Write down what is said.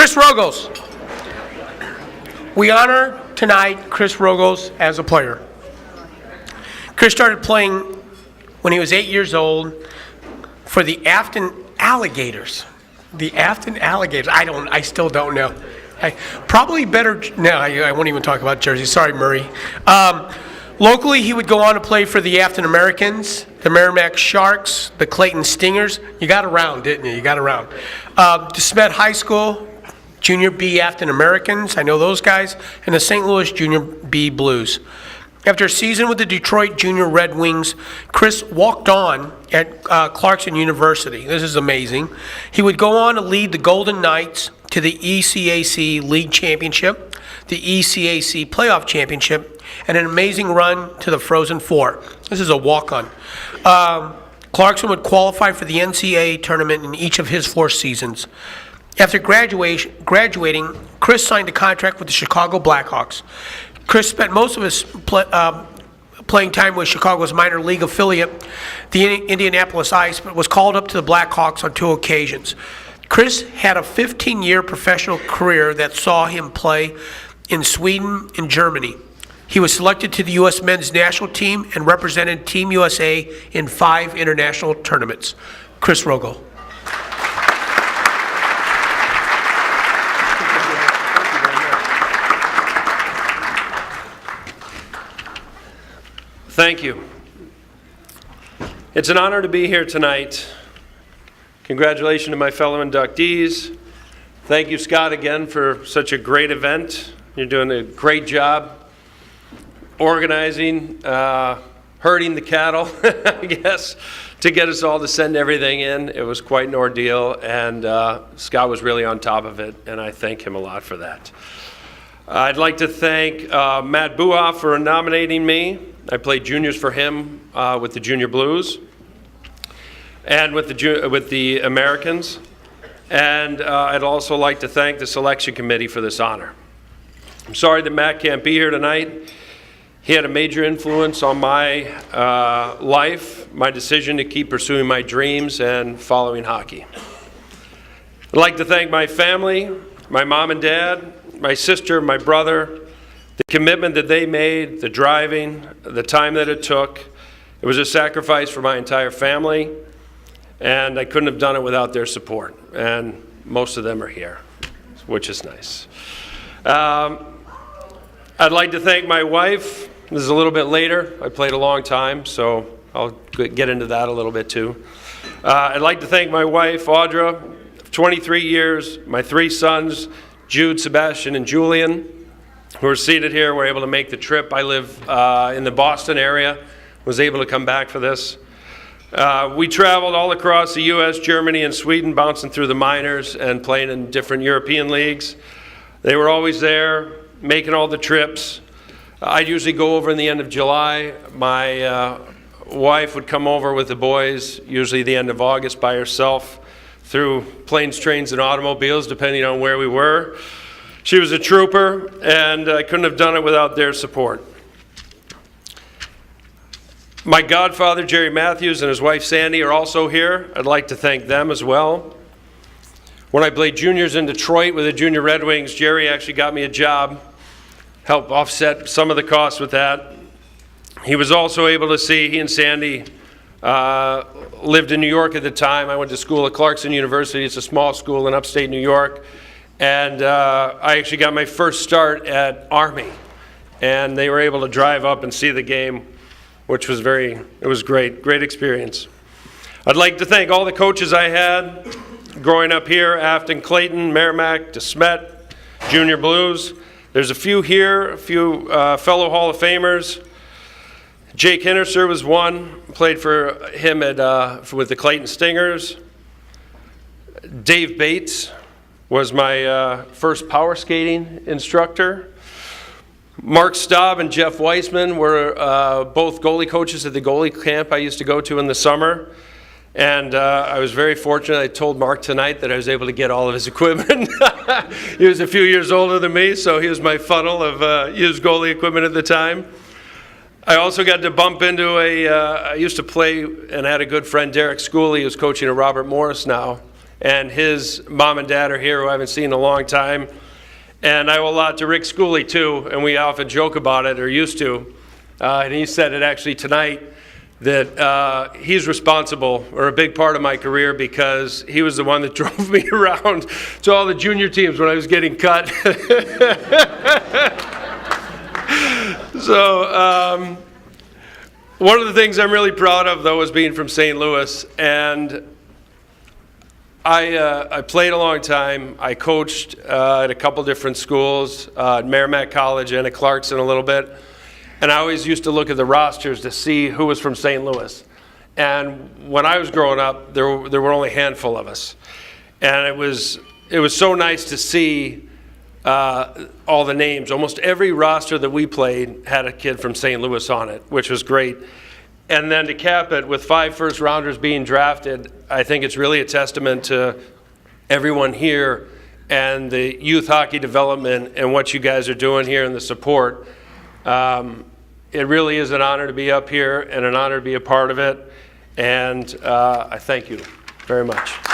Chris Rogles. We honor tonight Chris Rogles as a player. Chris started playing when he was 8 years old for the Afton Alligators. The Afton Alligators. I still don't know. Probably better. No, I won't even talk about Jersey. Sorry, Murray. Locally, he would go on to play for the Afton Americans, the Merrimack Sharks, the Clayton Stingers. You got around, didn't you? You got around. DeSmet High School, Junior B Afton Americans. I know those guys. And the St. Louis Junior B Blues. After a season with the Detroit Junior Red Wings, Chris walked on at Clarkson University. This is amazing. He would go on to lead the Golden Knights to the ECAC League Championship, the ECAC Playoff Championship, and an amazing run to the Frozen Four. This is a walk-on. Clarkson would qualify for the NCAA tournament in each of his 4 seasons. After graduating, Chris signed a contract with the Chicago Blackhawks. Chris spent most of his playing time with Chicago's minor league affiliate, the Indianapolis Ice, but was called up to the Blackhawks on 2 occasions. Chris had a 15-year professional career that saw him play in Sweden and Germany. He was selected to the U.S. men's national team and represented Team USA in 5 international tournaments. Chris Rogles. Thank you. It's an honor to be here tonight. Congratulations to my fellow inductees. Thank you, Scott, again for such a great event. You're doing a great job organizing, herding the cattle, I guess, to get us all to send everything in. It was quite an ordeal, and Scott was really on top of it, and I thank him a lot for that. I'd like to thank Matt Buoff for nominating me. I played juniors for him with the Junior Blues and with the Americans. And I'd also like to thank the selection committee for this honor. I'm sorry that Matt can't be here tonight. He had a major influence on my life, my decision to keep pursuing my dreams and following hockey. I'd like to thank my family, my mom and dad, my sister, my brother, the commitment that they made, the driving, the time that it took. It was a sacrifice for my entire family, and I couldn't have done it without their support. And most of them are here, which is nice. I'd like to thank my wife. This is a little bit later. I played a long time, so I'll get into that a little bit too. I'd like to thank my wife, Audra, 23 years, my 3 sons, Jude, Sebastian, and Julian, who are seated here, were able to make the trip. I live in the Boston area, was able to come back for this. We traveled all across the U.S., Germany, and Sweden, bouncing through the minors and playing in different European leagues. They were always there, making all the trips. I'd usually go over in the end of July. My wife would come over with the boys, usually the end of August by herself, through planes, trains, and automobiles, depending on where we were. She was a trooper, and I couldn't have done it without their support. My godfather, Jerry Matthews, and his wife, Sandy, are also here. I'd like to thank them as well. When I played juniors in Detroit with the Junior Red Wings, Jerry actually got me a job, helped offset some of the costs with that. He was also able to see, he and Sandy lived in New York at the time. I went to school at Clarkson University. It's a small school in upstate New York. And I actually got my first start at Army. And they were able to drive up and see the game, which was it was great experience. I'd like to thank all the coaches I had growing up here, Afton, Clayton, Merrimack, DeSmet, Junior Blues. There's a few here, a few fellow Hall of Famers. Jake Hinnerser was one, played for him with the Clayton Stingers. Dave Bates was my first power skating instructor. Mark Staub and Jeff Weissman were both goalie coaches at the goalie camp I used to go to in the summer. And I was very fortunate. I told Mark tonight that I was able to get all of his equipment. He was a few years older than me, so he was my funnel of used goalie equipment at the time. I also got to bump into I used to play and had a good friend, Derek Schooley, who's coaching at Robert Morris now. and his mom and dad are here, who I haven't seen in a long time. And I owe a lot to Rick Schooley, too, and we often joke about it, or used to. And he said it actually tonight, that he's responsible, or a big part of my career, because he was the one that drove me around to all the junior teams when I was getting cut. So one of the things I'm really proud of, though, is being from St. Louis. And I played a long time. I coached at a couple different schools, at Merrimack College and at Clarkson a little bit. And I always used to look at the rosters to see who was from St. Louis. And when I was growing up, there were only a handful of us. And it was so nice to see all the names. Almost every roster that we played had a kid from St. Louis on it, which was great. And then to cap it, with 5 first-rounders being drafted, I think it's really a testament to everyone here and the youth hockey development and what you guys are doing here and the support. It really is an honor to be up here and an honor to be a part of it, and I thank you very much.